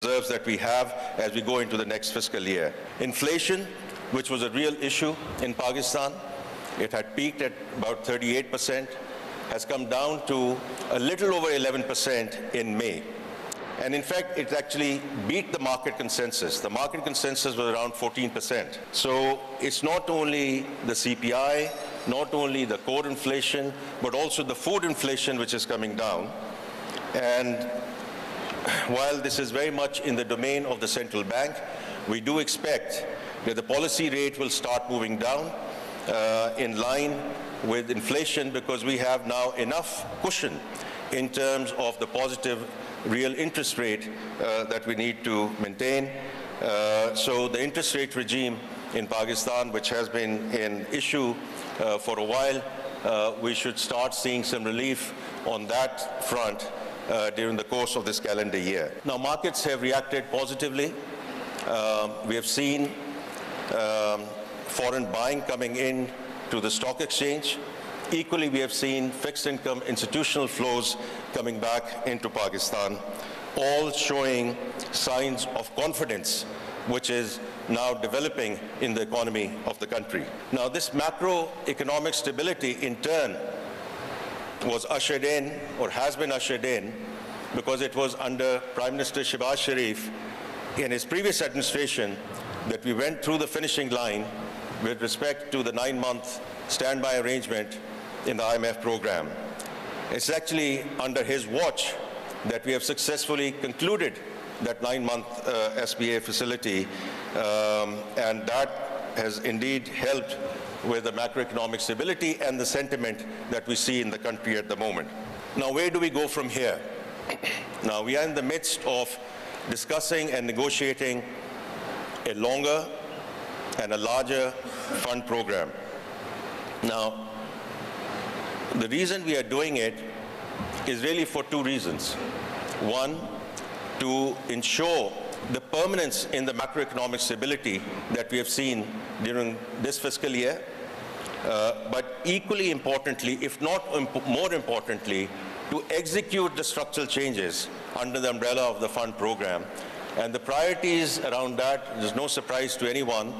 reserves that we have as we go into the next fiscal year. Inflation, which was a real issue in Pakistan, it had peaked at about 38%, has come down to a little over 11% in May. And in fact, it actually beat the market consensus. The market consensus was around 14%. So it's not only the CPI, not only the core inflation, but also the food inflation, which is coming down. And while this is very much in the domain of the central bank, we do expect that the policy rate will start moving down in line with inflation, because we have now enough cushion in terms of the positive real interest rate that we need to maintain. So the interest rate regime in Pakistan, which has been an issue for a while, we should start seeing some relief on that front during the course of this calendar year. Now, markets have reacted positively. We have seen foreign buying coming in to the stock exchange. Equally, we have seen fixed income institutional flows coming back into Pakistan, all showing signs of confidence, which is now developing in the economy of the country. Now, this macroeconomic stability, in turn, was ushered in, or has been ushered in, because it was under Prime Minister Shehbaz Sharif in his previous administration that we went through the finishing line with respect to the 9-month standby arrangement in the IMF program. It's actually under his watch that we have successfully concluded that 9-month SBA facility, and that has indeed helped with the macroeconomic stability and the sentiment that we see in the country at the moment. Now, where do we go from here? Now, we are in the midst of discussing and negotiating a longer and a larger fund program. Now, the reason we are doing it is really for two reasons. One, to ensure the permanence in the macroeconomic stability that we have seen during this fiscal year, but equally importantly, if not more importantly, to execute the structural changes under the umbrella of the fund program. And the priorities around that, there's no surprise to anyone,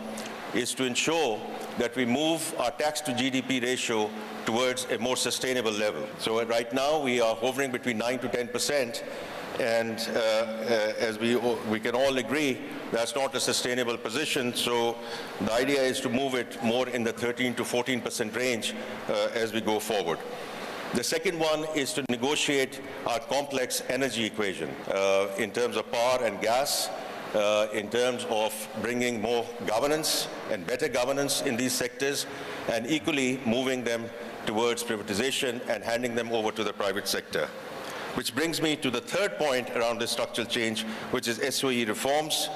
is to ensure that we move our tax to GDP ratio towards a more sustainable level. So right now we are hovering between 9 to 10%, and as we can all agree, that's not a sustainable position. So the idea is to move it more in the 13 to 14% range as we go forward. The second one is to negotiate our complex energy equation in terms of power and gas, in terms of bringing more governance and better governance in these sectors, and equally moving them towards privatization and handing them over to the private sector. Which brings me to the third point around this structural change, which is SOE reforms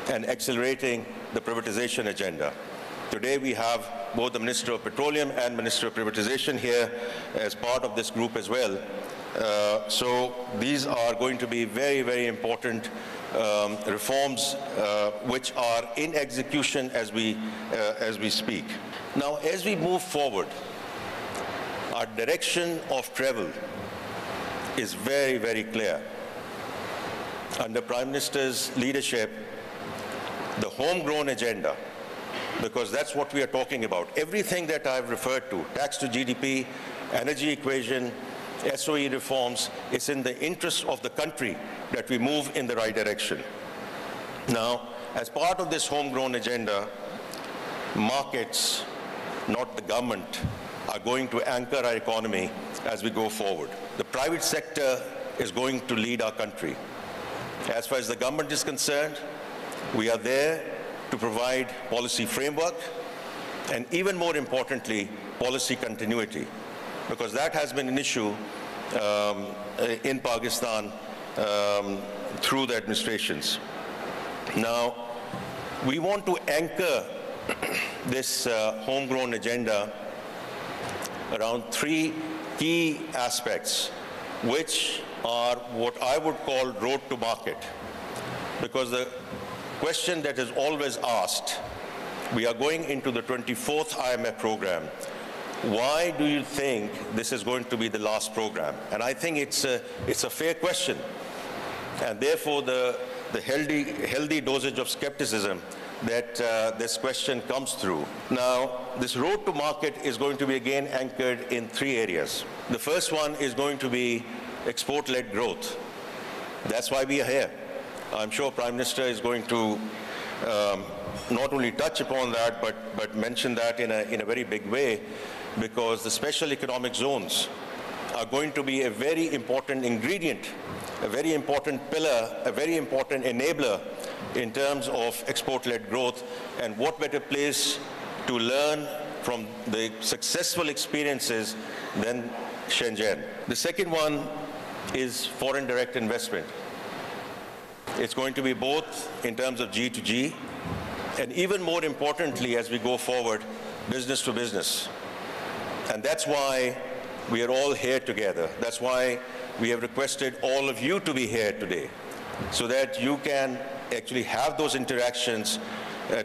and accelerating the privatization agenda. Today we have both the Minister of Petroleum and Minister of Privatization here as part of this group as well. So these are going to be very, very important reforms which are in execution as we speak. Now, as we move forward, our direction of travel is very, very clear. Under Prime Minister's leadership, the homegrown agenda, because that's what we are talking about. Everything that I've referred to, tax to GDP, energy equation, SOE reforms, is in the interest of the country that we move in the right direction. Now, as part of this homegrown agenda, markets, not the government, are going to anchor our economy as we go forward. The private sector is going to lead our country. As far as the government is concerned, we are there to provide policy framework and, even more importantly, policy continuity, because that has been an issue in Pakistan through the administrations. Now, we want to anchor this homegrown agenda around three key aspects, which are what I would call road to market. Because the question that is always asked, we are going into the 24th IMF program. Why do you think this is going to be the last program? And I think it's a fair question. And therefore, the the healthy dosage of skepticism that this question comes through. Now, this road to market is going to be again anchored in 3 areas. The first one is going to be export-led growth. That's why we are here. I'm sure Prime Minister is going to not only touch upon that, but mention that in a very big way, because the special economic zones are going to be a very important ingredient, a very important pillar, a very important enabler in terms of export-led growth. And what better place to learn from the successful experiences than Shenzhen. The second one is foreign direct investment. It's going to be both in terms of G to G, and even more importantly, as we go forward, business to business. And that's why we are all here together. That's why we have requested all of you to be here today, so that you can actually have those interactions,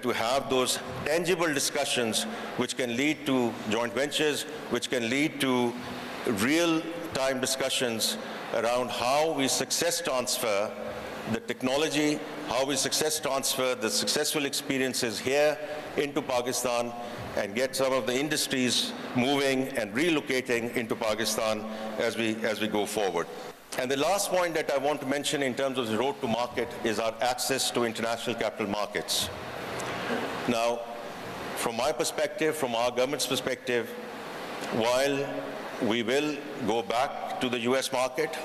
to have those tangible discussions which can lead to joint ventures, which can lead to real-time discussions around how we success transfer the technology, how we success transfer the successful experiences here into Pakistan and get some of the industries moving and relocating into Pakistan as we go forward. And the last point that I want to mention in terms of the road to market is our access to international capital markets. Now, from my perspective, from our government's perspective, while we will go back to the US market,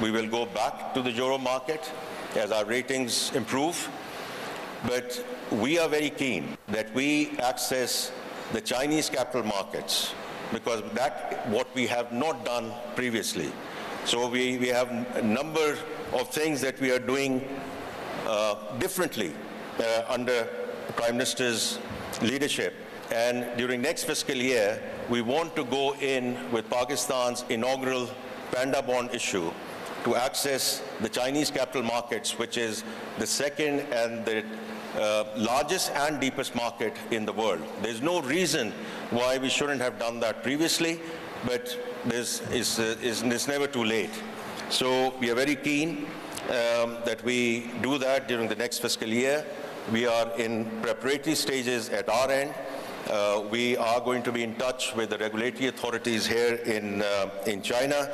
we will go back to the Euro market as our ratings improve, but we are very keen that we access the Chinese capital markets, because that's what we have not done previously. So we have a number of things that we are doing differently under the Prime Minister's leadership. And during next fiscal year, we want to go in with Pakistan's inaugural Panda bond issue to access the Chinese capital markets, which is the second and the largest and deepest market in the world. There's no reason why we shouldn't have done that previously, but it's never too late. So we are very keen that we do that during the next fiscal year. We are in preparatory stages at our end. We are going to be in touch with the regulatory authorities here in China,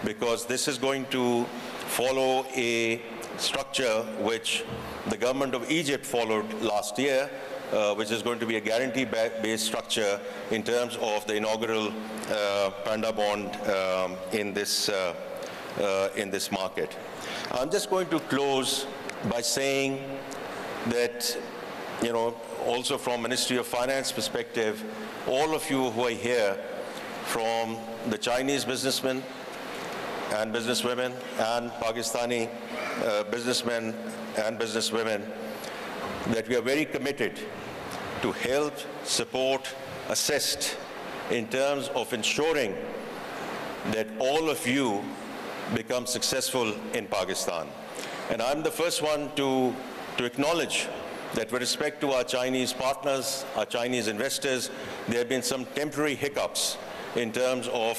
because this is going to follow a structure which the government of Egypt followed last year, which is going to be a guarantee-based structure in terms of the inaugural Panda bond in this market. I'm just going to close by saying that, you know, also from Ministry of Finance perspective, all of you who are here, from the Chinese businessmen and businesswomen and Pakistani businessmen and businesswomen, that we are very committed to help, support, assist in terms of ensuring that all of you become successful in Pakistan. And I'm the first one to acknowledge that with respect to our Chinese partners, our Chinese investors, there have been some temporary hiccups in terms of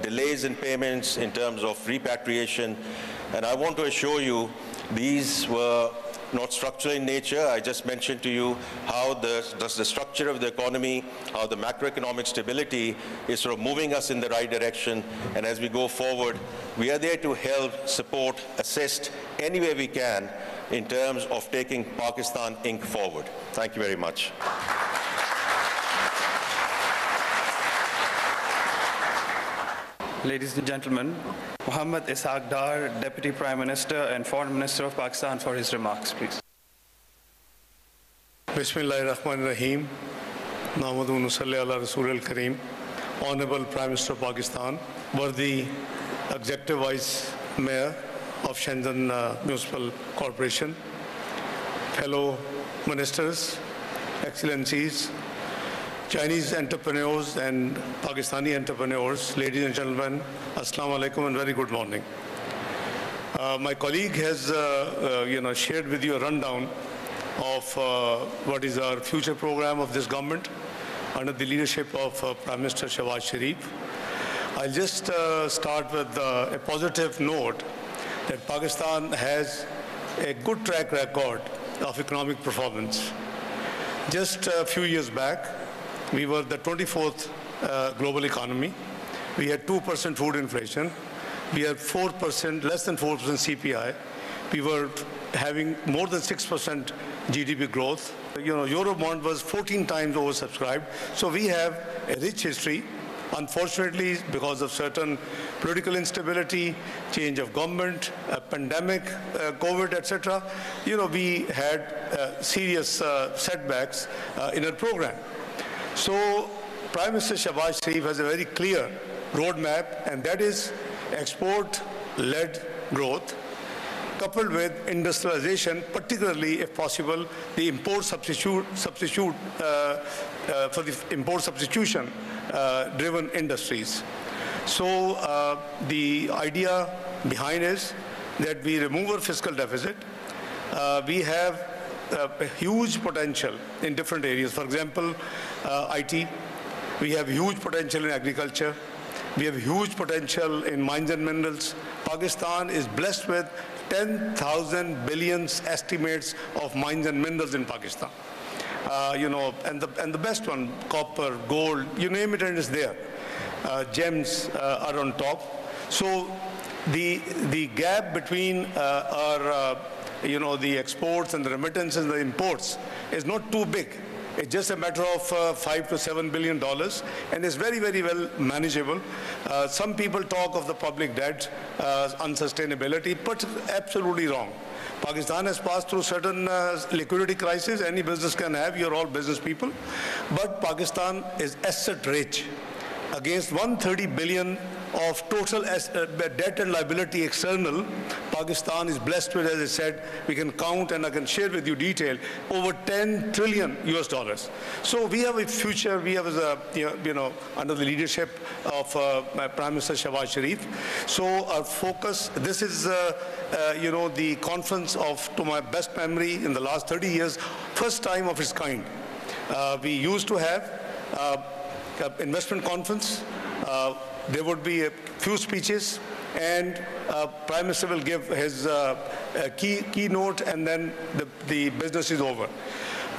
delays in payments, in terms of repatriation. And I want to assure you, these were not structural in nature. I just mentioned to you how the structure of the economy, how the macroeconomic stability is sort of moving us in the right direction. And as we go forward, we are there to help, support, assist any way we can in terms of taking Pakistan Inc. forward. Thank you very much. Ladies and gentlemen, Muhammad Ishaq Dar, Deputy Prime Minister and Foreign Minister of Pakistan, for his remarks, please. Bismillahirrahmanirrahim. Nahmaduhu wa nusalli ala Rasul al-Kareem. Honorable Prime Minister of Pakistan, worthy Executive Vice Mayor of Shenzhen Municipal Corporation, fellow ministers, excellencies, Chinese entrepreneurs and Pakistani entrepreneurs, ladies and gentlemen, Assalamu alaikum and very good morning. My colleague has shared with you a rundown of what is our future program of this government under the leadership of Prime Minister Shehbaz Sharif. I'll just start with a positive note that Pakistan has a good track record of economic performance. Just a few years back, we were the 24th global economy. We had 2% food inflation. We had 4%, less than 4% CPI. We were having more than 6% GDP growth. Eurobond was 14 times oversubscribed. So we have a rich history. Unfortunately, because of certain political instability, change of government, pandemic, COVID, etc., we had serious setbacks in our program. So Prime Minister Shehbaz Sharif has a very clear roadmap, and that is export-led growth, coupled with industrialization, particularly, if possible, the import substitution driven industries. So the idea behind is that we remove our fiscal deficit. We have a huge potential in different areas. For example, IT. We have huge potential in agriculture. We have huge potential in mines and minerals. Pakistan is blessed with 10,000 billion estimates of mines and minerals in Pakistan. And the best one, copper, gold, you name it, and it's there. Gems are on top. So the gap between our the exports and the remittances and the imports is not too big. It's just a matter of $5 to $7 billion, and it's very, very well manageable. Some people talk of the public debt unsustainability, but absolutely wrong. Pakistan has passed through certain liquidity crises. Any business can have. You're all business people. But Pakistan is asset rich. Against 130 billion of total debt and liability external, Pakistan is blessed with, as I said, we can count, and I can share with you detail, over 10 trillion US dollars. So we have a future. We have, under the leadership of Prime Minister Shehbaz Sharif. So our focus, this is, the conference of, to my best memory, in the last 30 years, first time of its kind. We used to have investment conference. There would be a few speeches, and Prime Minister will give his keynote, and then the business is over.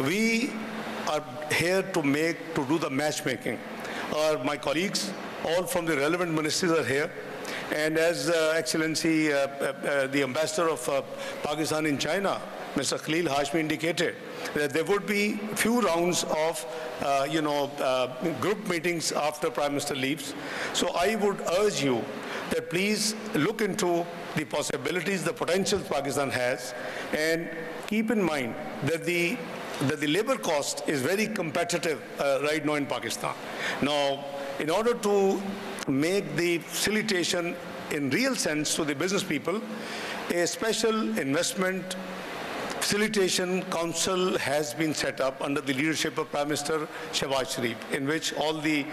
We are here to do the matchmaking. My colleagues, all from the relevant ministries, are here. And as Excellency, the Ambassador of Pakistan in China, Mr. Khalil Hashmi, indicated, that there would be few rounds of group meetings after Prime Minister leaves. So I would urge you that please look into the possibilities, the potential Pakistan has, and keep in mind that the labor cost is very competitive right now in Pakistan. Now, in order to make the facilitation in real sense to the business people, a special investment Facilitation Council has been set up under the leadership of Prime Minister Shehbaz Sharif, in which all the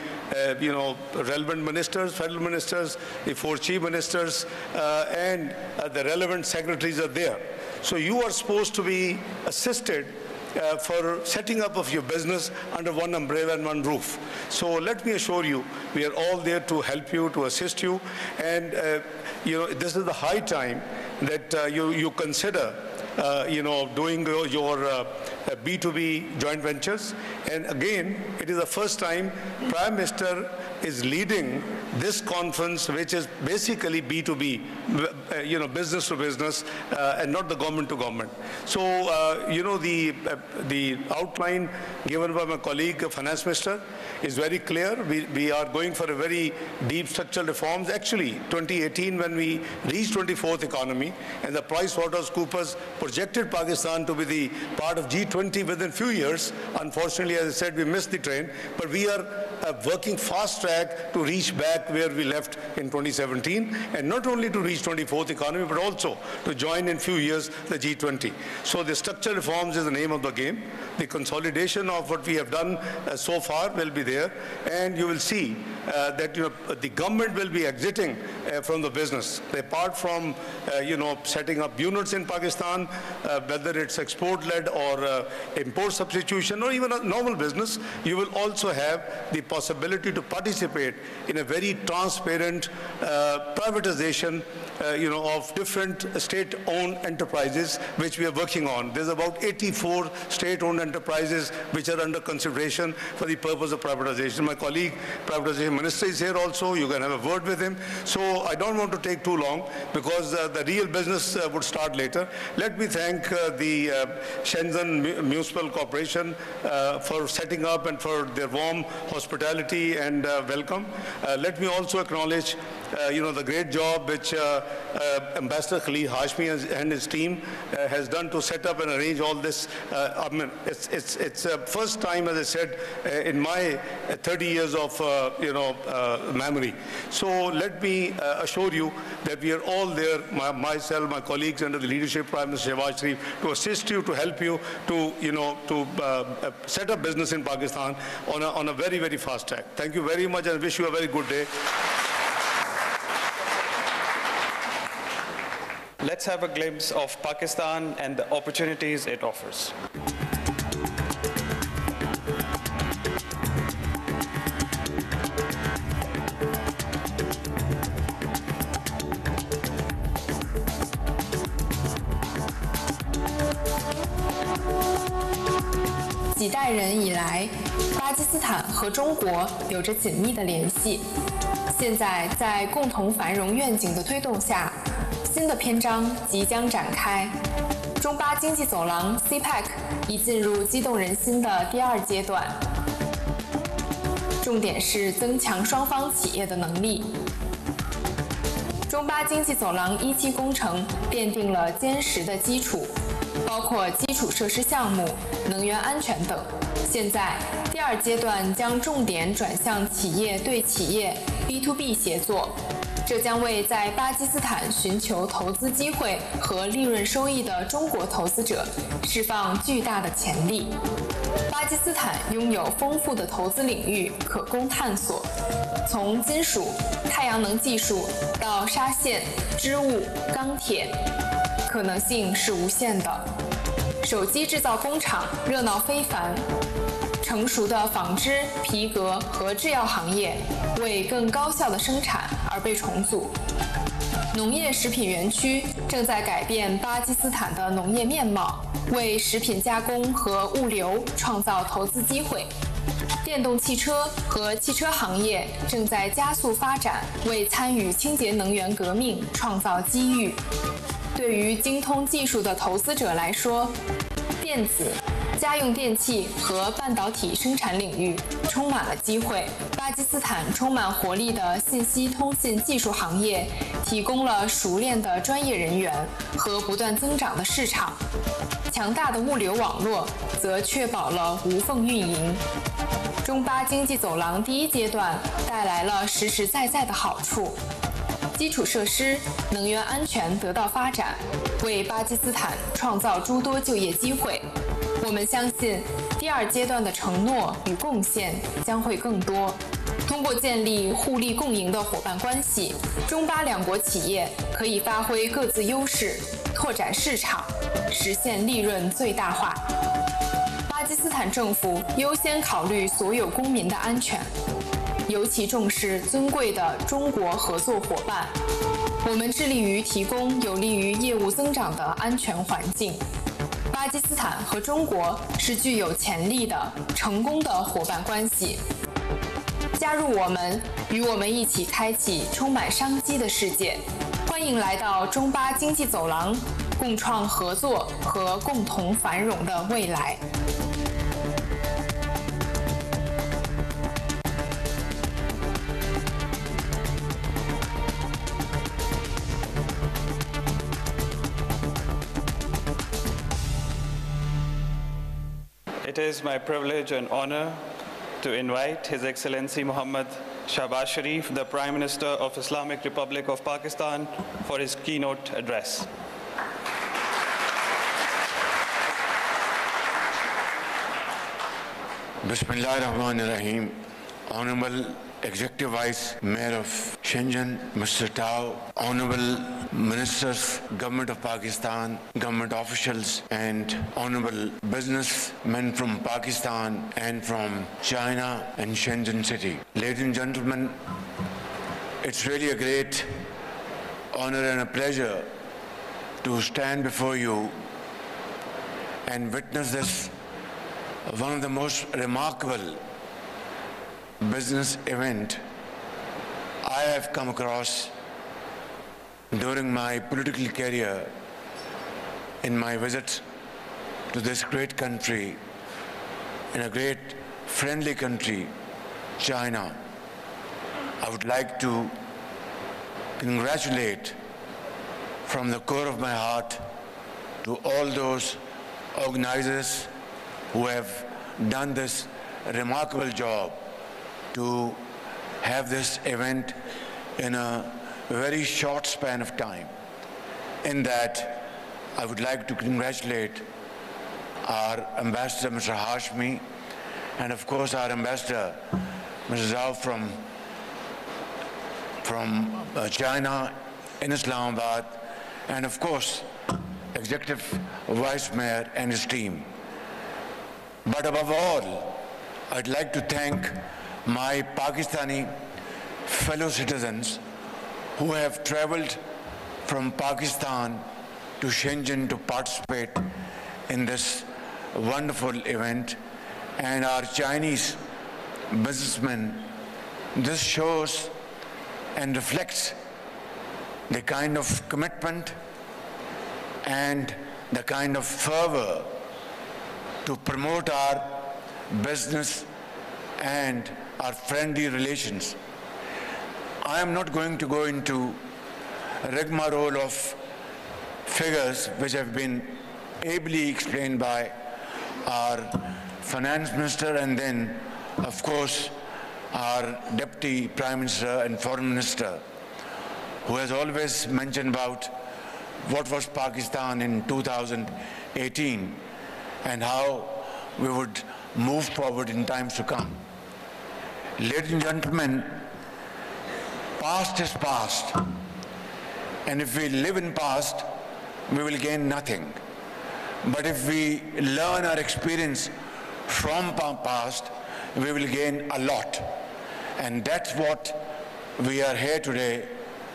relevant ministers, federal ministers, the 4 chief ministers, and the relevant secretaries are there. So you are supposed to be assisted for setting up of your business under one umbrella and one roof. So let me assure you, we are all there to help you, to assist you, and this is the high time that you consider doing your B2B joint ventures. And again, it is the first time Prime Minister is leading this conference, which is basically B2B, business to business, and not the government to government. So, the outline given by my colleague, Finance Minister, is very clear. We are going for a very deep structural reforms. Actually, 2018, when we reached 24th economy, and the PricewaterhouseCoopers projected Pakistan to be the part of G20 within few years, unfortunately, as I said, we missed the train, but we are working fast track to reach back where we left in 2017, and not only to reach 24th economy, but also to join in few years the G20. So the structural reforms is the name of the game. The consolidation of what we have done so far will be there, and you will see that the government will be exiting from the business. Apart from setting up units in Pakistan, whether it's export-led or import substitution or even a normal business, you will also have the possibility to participate in a very transparent privatization of different state-owned enterprises which we are working on. There's about 84 state-owned enterprises which are under consideration for the purpose of privatization. My colleague, Privatization Minister, is here also. You can have a word with him. So I don't want to take too long because the real business would start later. Let me thank the Shenzhen Municipal Corporation for setting up and for their warm hospitality and welcome. Let me also acknowledge the great job which Ambassador Khalid Hashmi and his team has done to set up and arrange all this. I mean, it's first time, as I said, in my 30 years of memory. So let me assure you that we are all there, myself, my colleagues under the leadership of Prime Minister Shehbaz Sharif, to assist you, to help you, to set up business in Pakistan on a very, very fast track. Thank you very much and I wish you a very good day. Let's have a glimpse of Pakistan and the opportunities it offers.几代人以来，巴基斯坦和中国有着紧密的联系。现在，在共同繁荣愿景的推动下，新的篇章即将展开。中巴经济走廊 CPEC 已进入激动人心的第2阶段，重点是增强双方企业的能力。中巴经济走廊1期工程奠定了坚实的基础，包括基础设施项目、能源安全等。现在，第2阶段将重点转向企业对企业 B2B 协作，这将为在巴基斯坦寻求投资机会和利润收益的中国投资者释放巨大的潜力。巴基斯坦拥有丰富的投资领域可供探索，从金属、太阳能技术到纱线、织物、钢铁，可能性是无限的。手机制造工厂热闹非凡，成熟的纺织、皮革和制药行业为更高效的生产而被重组。农业食品园区正在改变巴基斯坦的农业面貌，为食品加工和物流创造投资机会。电动汽车和汽车行业正在加速发展，为参与清洁能源革命创造机遇。对于精通技术的投资者来说，电子、家用电器和半导体生产领域充满了机会。巴基斯坦充满活力的信息通信技术行业提供了熟练的专业人员和不断增长的市场，强大的物流网络则确保了无缝运营。中巴经济走廊第1阶段带来了实实在在的好处。基础设施、能源安全得到发展，为巴基斯坦创造诸多就业机会。我们相信，第2阶段的承诺与贡献将会更多。通过建立互利共赢的伙伴关系，中巴2国企业可以发挥各自优势，拓展市场，实现利润最大化。巴基斯坦政府优先考虑所有公民的安全，尤其重视尊贵的中国合作伙伴。我们致力于提供有利于业务增长的安全环境。巴基斯坦和中国是具有潜力的、成功的伙伴关系。加入我们，与我们一起开启充满商机的世界。欢迎来到中巴经济走廊，共创合作和共同繁荣的未来。It is my privilege and honor to invite His Excellency Muhammad Shehbaz Sharif, the Prime Minister of Islamic Republic of Pakistan, for his keynote address. Bismillah ar-Rahman ar-Rahim. Honorable Executive Vice Mayor of Shenzhen, Mr. Tao, Honorable Ministers, Government of Pakistan, government officials, and Honorable businessmen from Pakistan and from China and Shenzhen City. Ladies and gentlemen, it's really a great honor and a pleasure to stand before you and witness this, one of the most remarkable business event I have come across during my political career in my visits to this great country, in a great friendly country, China. I would like to congratulate from the core of my heart to all those organizers who have done this remarkable job to have this event in a very short span of time. In that, I would like to congratulate our Ambassador, Mr. Hashmi, and of course our Ambassador, Mr. Zhao from China in Islamabad, and of course, Executive Vice Mayor and his team. But above all, I'd like to thank my Pakistani fellow citizens who have traveled from Pakistan to Shenzhen to participate in this wonderful event, and our Chinese businessmen. This shows and reflects the kind of commitment and the kind of fervor to promote our business and our friendly relations. I am not going to go into a rigmarole of figures which have been ably explained by our finance minister and then, of course, our deputy prime minister and foreign minister, who has always mentioned about what was Pakistan in 2018 and how we would move forward in times to come. Ladies and gentlemen, past is past, and if we live in past, we will gain nothing. But if we learn our experience from past, we will gain a lot. And that's what we are here today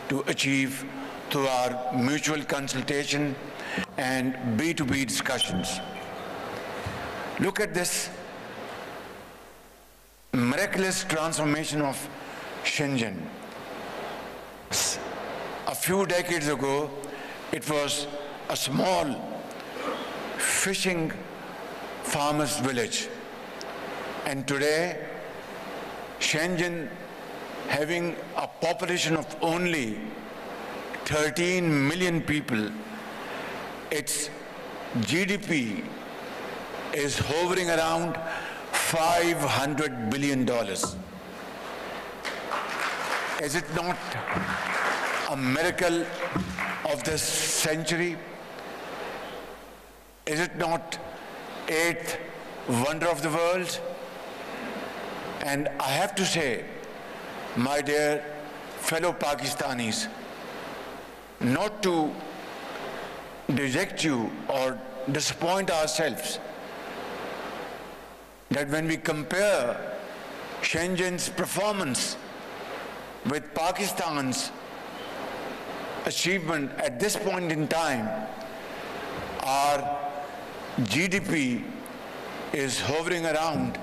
to achieve through our mutual consultation and B2B discussions. Look at this miraculous transformation of Shenzhen. A few decades ago, it was a small fishing farmer's village. And today, Shenzhen, having a population of only 13 million people, its GDP is hovering around $500 billion. Is it not a miracle of this century? Is it not eighth wonder of the world? And I have to say, my dear fellow Pakistanis, not to deject you or disappoint ourselves, that when we compare Shenzhen's performance with Pakistan's achievement at this point in time, our GDP is hovering around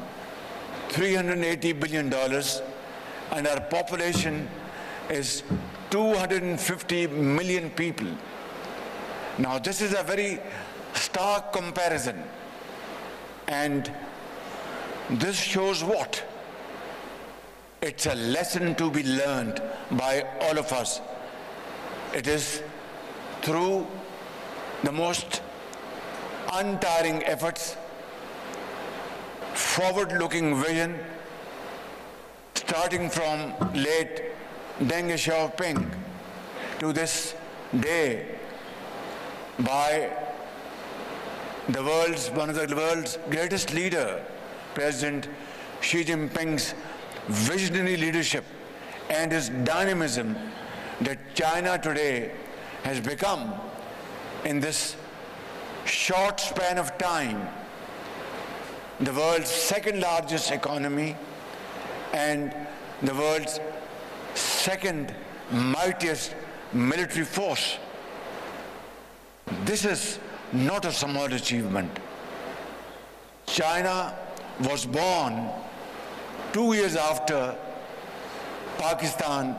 $380 billion and our population is 250 million people. Now this is a very stark comparison, and this shows what? It's a lesson to be learned by all of us. It is through the most untiring efforts, forward-looking vision, starting from late Deng Xiaoping to this day by one of the world's greatest leader, President Xi Jinping's visionary leadership and his dynamism that China today has become in this short span of time the world's second largest economy and the world's second mightiest military force. This is not a small achievement. China was born 2 years after Pakistan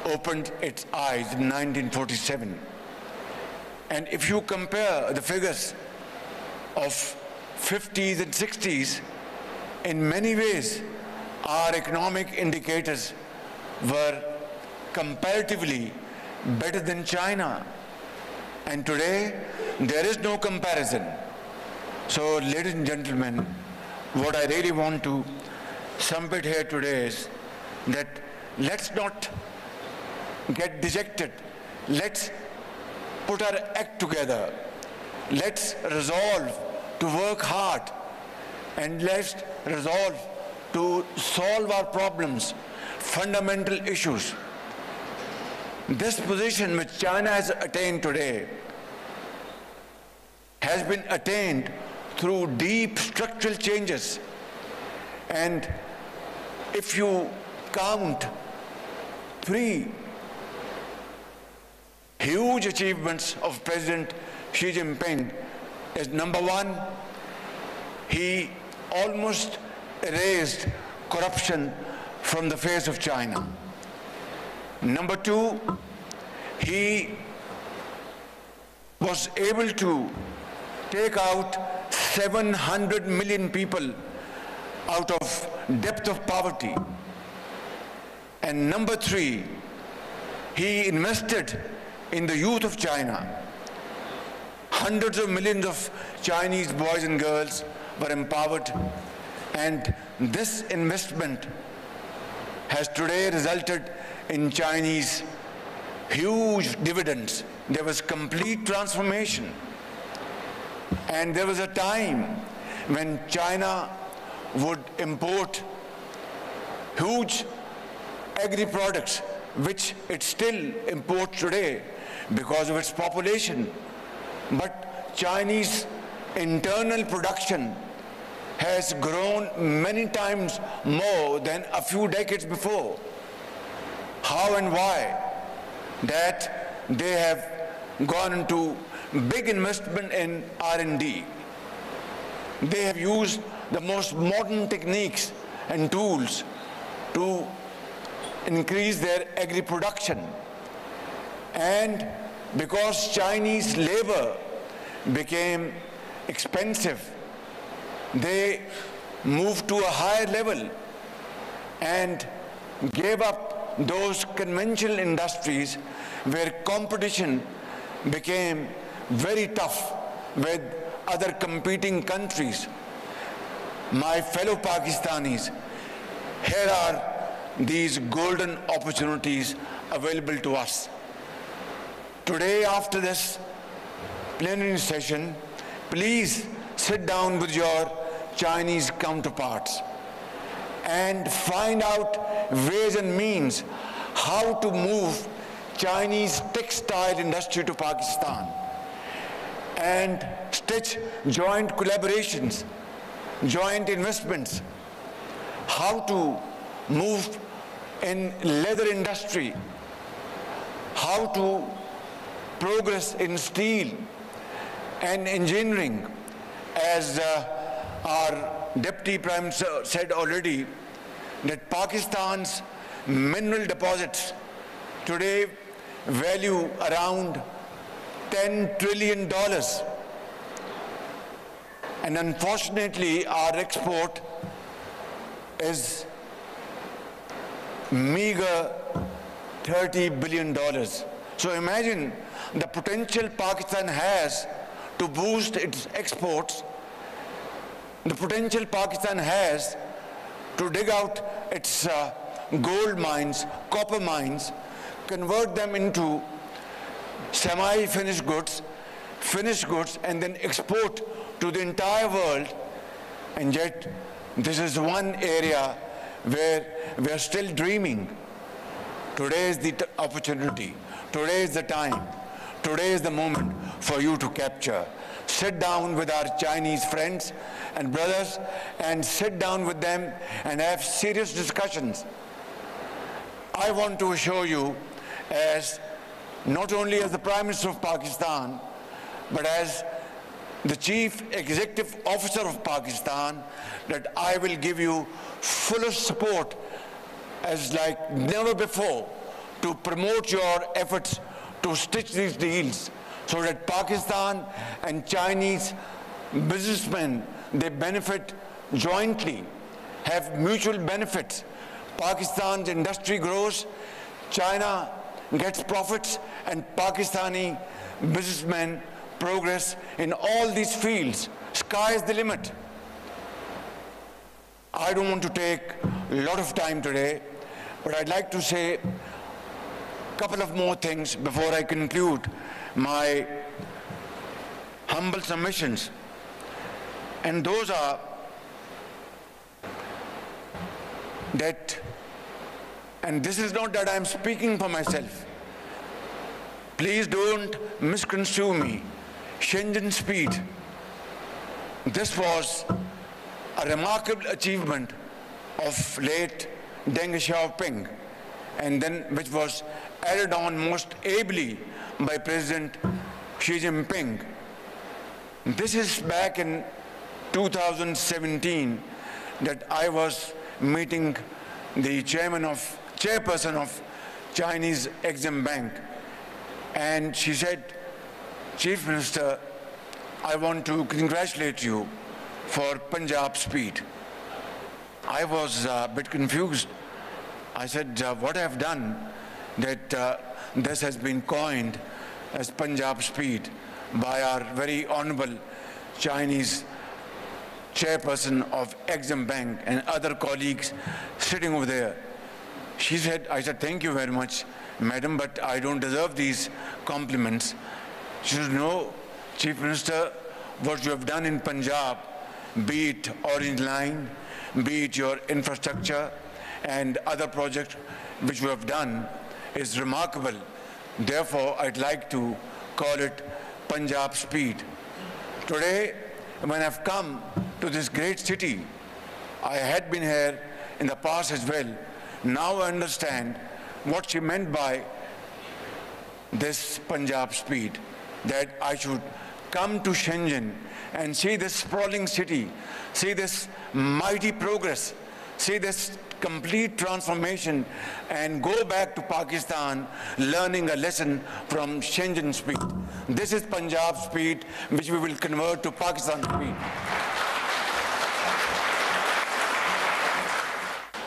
opened its eyes in 1947. And if you compare the figures of 50s and 60s, in many ways, our economic indicators were comparatively better than China. And today, there is no comparison. So, ladies and gentlemen, what I really want to submit here today is that let's not get dejected. Let's put our act together. Let's resolve to work hard, and let's resolve to solve our problems, fundamental issues. This position which China has attained today has been attained through deep structural changes. And if you count 3 huge achievements of President Xi Jinping, is number 1, he almost erased corruption from the face of China. Number 2, he was able to take out 700 million people out of depth of poverty. And number 3, he invested in the youth of China. Hundreds of millions of Chinese boys and girls were empowered, and this investment has today resulted in Chinese huge dividends. There was complete transformation. And there was a time when China would import huge agri-products, which it still imports today because of its population. But Chinese internal production has grown many times more than a few decades before. How and why? That they have gone into big investment in R&D. They have used the most modern techniques and tools to increase their agri-production. And because Chinese labor became expensive, they moved to a higher level and gave up those conventional industries where competition became very tough with other competing countries. My fellow Pakistanis, here are these golden opportunities available to us. Today, after this plenary session, please sit down with your Chinese counterparts and find out ways and means how to move Chinese textile industry to Pakistan and stitch joint collaborations, joint investments, how to move in leather industry, how to progress in steel and engineering. As our Deputy Prime Minister said already, that Pakistan's mineral deposits today value around $10 trillion. And unfortunately, our export is meager $30 billion. So imagine the potential Pakistan has to boost its exports, the potential Pakistan has to dig out its gold mines, copper mines, convert them into semi-finished goods, finished goods, and then export to the entire world. And yet, this is one area where we are still dreaming. Today is the opportunity. Today is the time. Today is the moment for you to capture. Sit down with our Chinese friends and brothers and sit down with them and have serious discussions. I want to assure you, as not only as the Prime Minister of Pakistan, but as the Chief Executive Officer of Pakistan, that I will give you fullest support as like never before to promote your efforts to stitch these deals so that Pakistan and Chinese businessmen, they benefit jointly, have mutual benefits. Pakistan's industry grows, China gets profits, and Pakistani businessmen progress in all these fields. Sky is the limit. I don't want to take a lot of time today, but I'd like to say a couple of more things before I conclude my humble submissions. And those are that, and this is not that I'm speaking for myself. Please don't misconstrue me. Shenzhen speed. This was a remarkable achievement of late Deng Xiaoping, and then which was added on most ably by President Xi Jinping. This is back in 2017 that I was meeting the chairperson of Chinese Exim Bank, and she said, "Chief Minister, I want to congratulate you for Punjab speed." I was a bit confused. I said, what I've done that this has been coined as Punjab speed by our very honorable Chinese chairperson of Exim Bank and other colleagues sitting over there. She said, I said, "Thank you very much, madam, but I don't deserve these compliments." She said, "No, Chief Minister, what you have done in Punjab, be it Orange Line, be it your infrastructure and other projects which you have done, is remarkable. Therefore, I'd like to call it Punjab speed." Today, when I've come to this great city, I had been here in the past as well. Now I understand what she meant by this Punjab speed, that I should come to Shenzhen and see this sprawling city, see this mighty progress, see this complete transformation, and go back to Pakistan learning a lesson from Shenzhen speed. This is Punjab speed, which we will convert to Pakistan speed.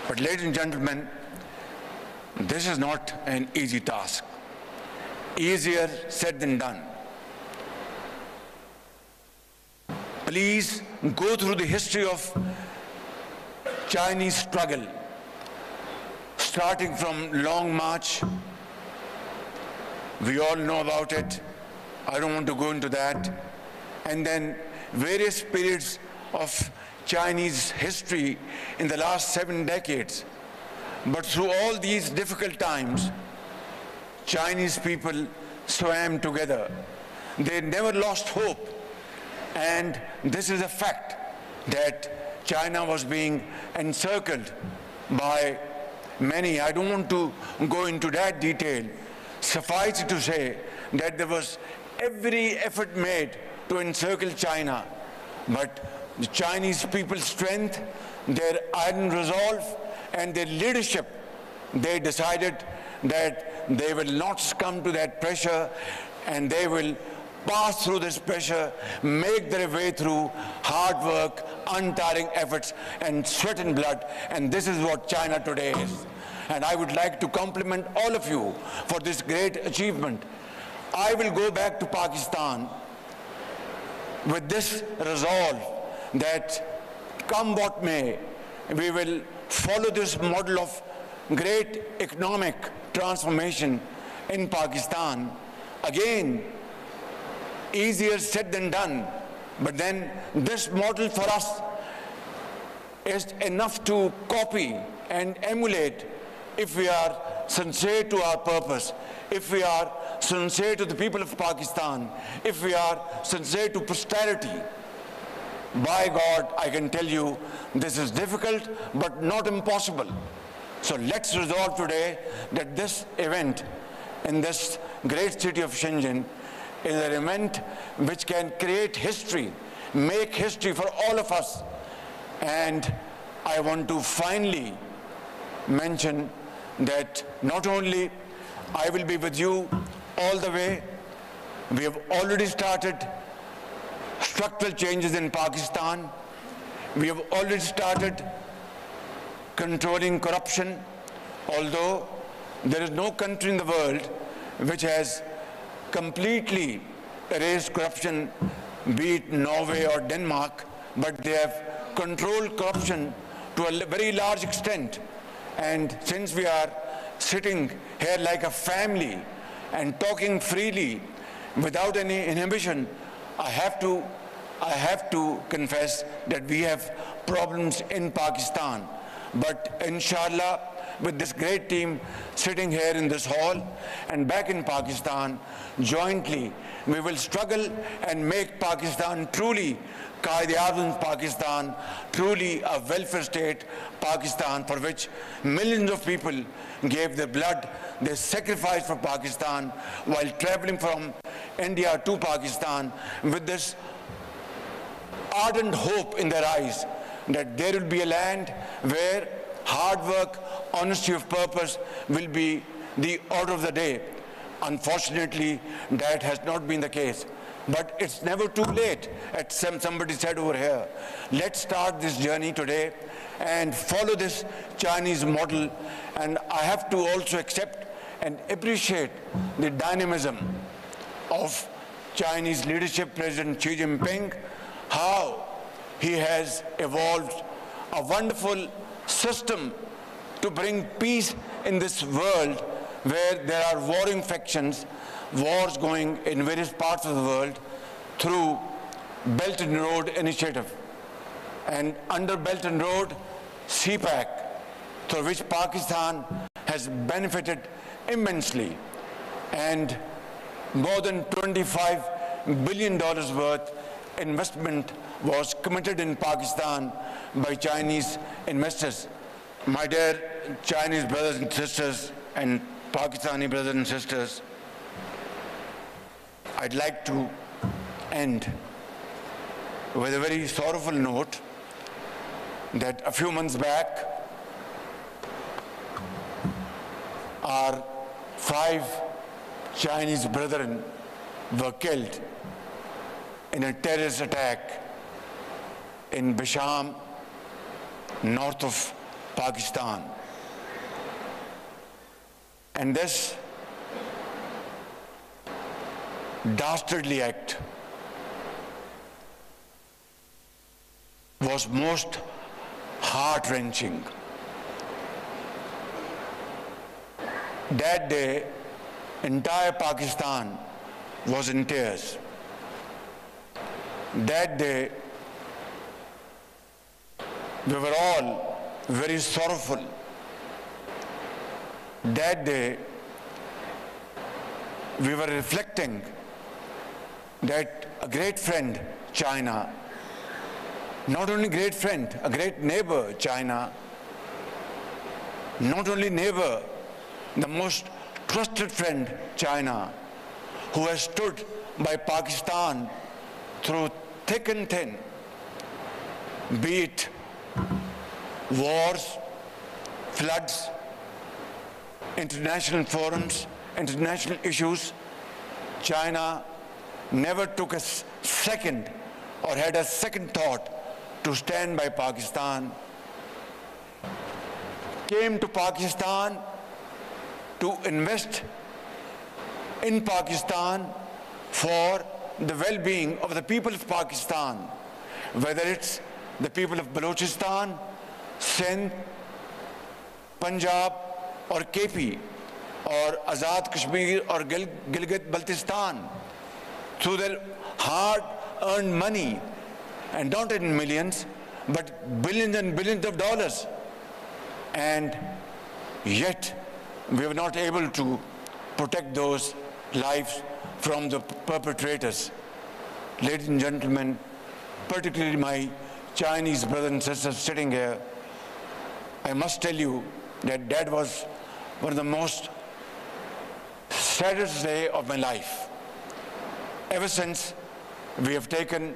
But ladies and gentlemen, this is not an easy task. Easier said than done. Please go through the history of Chinese struggle, starting from Long March. We all know about it. I don't want to go into that. And then various periods of Chinese history in the last 7 decades. But through all these difficult times, Chinese people swam together. They never lost hope. And this is a fact, that China was being encircled by many. I don't want to go into that detail. Suffice it to say that there was every effort made to encircle China. But the Chinese people's strength, their iron resolve, and their leadership, they decided that they will not succumb to that pressure, and they will pass through this pressure, make their way through hard work, untiring efforts, and sweat and blood. And this is what China today is. And I would like to compliment all of you for this great achievement. I will go back to Pakistan with this resolve that come what may, we will follow this model of great economic transformation in Pakistan. Again, easier said than done, but then this model for us is enough to copy and emulate if we are sincere to our purpose, if we are sincere to the people of Pakistan, if we are sincere to posterity. By God, I can tell you, this is difficult but not impossible. So let's resolve today that this event in this great city of Shenzhen is an event which can create history, make history for all of us. And I want to finally mention that not only I will be with you all the way, we have already started structural changes in Pakistan. We have already started controlling corruption, although there is no country in the world which has completely erased corruption, be it Norway or Denmark, but they have controlled corruption to a very large extent. And since we are sitting here like a family and talking freely without any inhibition, I have to confess that we have problems in Pakistan. But inshallah, with this great team sitting here in this hall and back in Pakistan, jointly we will struggle and make Pakistan truly Qaid-e-Azam Pakistan, truly a welfare state Pakistan, for which millions of people gave their blood, they sacrificed for Pakistan while traveling from India to Pakistan with this ardent hope in their eyes that there will be a land where hard work, honesty of purpose will be the order of the day. Unfortunately, that has not been the case. But it's never too late, as somebody said over here. Let's start this journey today and follow this Chinese model. And I have to also accept and appreciate the dynamism of Chinese leadership, President Xi Jinping, how he has evolved a wonderful system to bring peace in this world where there are warring factions, wars going in various parts of the world, through Belt and Road Initiative. And under Belt and Road, CPAC, through which Pakistan has benefited immensely. And more than $25 billion worth investment was committed in Pakistan by Chinese investors. My dear Chinese brothers and sisters and Pakistani brothers and sisters, I'd like to end with a very sorrowful note that a few months back, our 5 Chinese brethren were killed in a terrorist attack in Bisham, north of Pakistan. And this dastardly act was most heart-wrenching. That day, entire Pakistan was in tears. That day, we were all very sorrowful. That day, we were reflecting that a great friend, China, not only great friend, a great neighbor, China, not only neighbor, the most trusted friend, China, who has stood by Pakistan through thick and thin, be it wars, floods, international forums, international issues. China never took a second or had a second thought to stand by Pakistan, came to Pakistan to invest in Pakistan for the well-being of the people of Pakistan, whether it's the people of Balochistan, Sindh, Punjab or KP, or Azad Kashmir or Gilgit-Baltistan, through their hard-earned money, and not in millions, but billions and billions of dollars. And yet we were not able to protect those lives from the perpetrators. Ladies and gentlemen, particularly my Chinese brothers and sisters sitting here, I must tell you that that was one of the most saddest day of my life. Ever since we have taken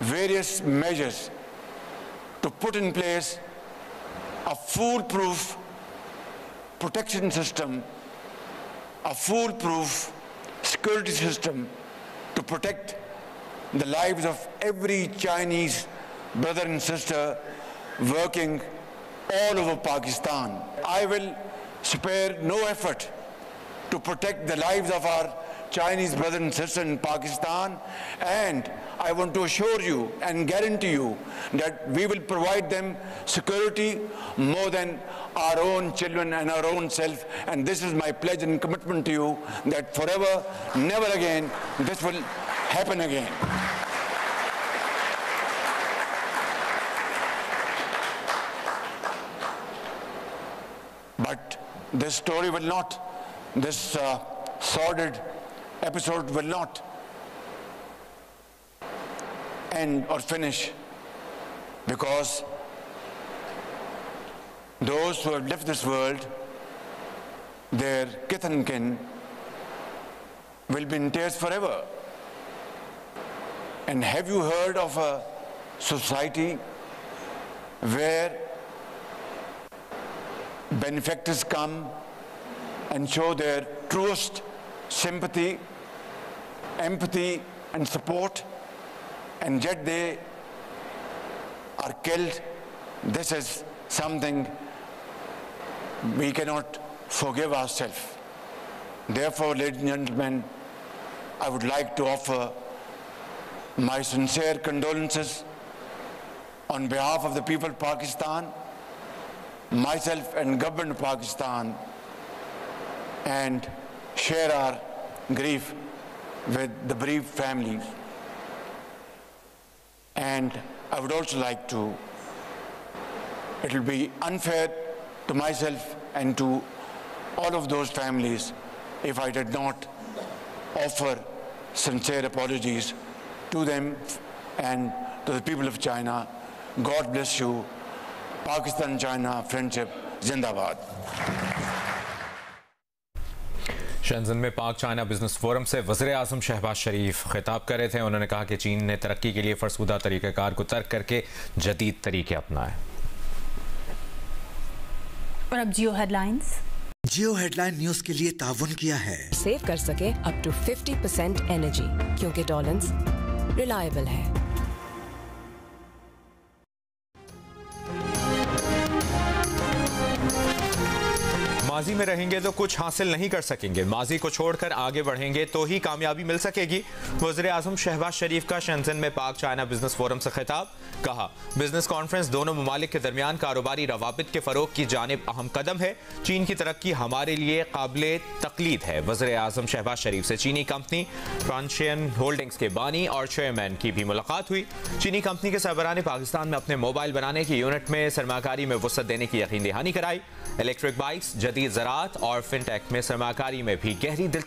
various measures to put in place a foolproof protection system, a foolproof security system to protect the lives of every Chinese brother and sister working all over Pakistan. I will spare no effort to protect the lives of our Chinese brothers and sisters in Pakistan, and I want to assure you and guarantee you that we will provide them security more than our own children and our own self. And this is my pledge and commitment to you that forever, never again, this will happen again. But this story will not, this sordid episode will not end or finish, because those who have left this world, their kith and kin, will be in tears forever. And have you heard of a society where benefactors come and show their truest sympathy, empathy, and support, and yet they are killed? This is something we cannot forgive ourselves. Therefore, ladies and gentlemen, I would like to offer my sincere condolences on behalf of the people of Pakistan, myself and government of Pakistan, and share our grief with the bereaved families. And I would also like to, it will be unfair to myself and to all of those families if I did not offer sincere apologies to them and to the people of China. God bless you. Pakistan-China friendship Zindabad. Schengen में पाक China business forum से वज़ीर आज़म शहबाज शरीफ खिताब कर रहे थे। उन्होंने कहा कि चीन ने तरक्की के लिए फरसुदा तरीक़ाकार को तर्क करके जदीद तरीके अपनाए। और अब जियो हेडलाइंस। जियो हेडलाइन न्यूज के लिए ताउन किया है। सेव कर सके अप टू 50% एनर्जी, क्योंकि टॉलेंस रिलायबल है। माजी में रहेंगे तो कुछ हासिल नहीं कर सकेंगे, माजी को छोड़कर आगे बढ़ेंगे तो ही कामयाबी मिल सकेगी। वज़ीर आज़म शहबाज शरीफ का शंजन में पाक चाइना बिजनेस फोरम से खिताब। कहा, बिजनेस कॉन्फ्रेंस दोनों ममालिक के दरमियान कारोबारी रवाबित के फरोग की जानिब अहम कदम है। चीन की तरक्की हमारे लिए काबिले तकलीद है। वज़ीर आज़म शहबाज शरीफ से चीनी कंपनी फ्रांशियन होल्डिंग्स के बानी और चेयरमैन की भी मुलाकात हुई। चीनी कंपनी के सरबराह ने पाकिस्तान में अपने मोबाइल बनाने की यूनिट में सरमाकारी में वसअत देने की यकीन दहानी कराई। इलेक्ट्रिक बाइक्स, जदीद ज़राअत और फिनटेक में सरमाकारी में भी गहरी दिलचस्पी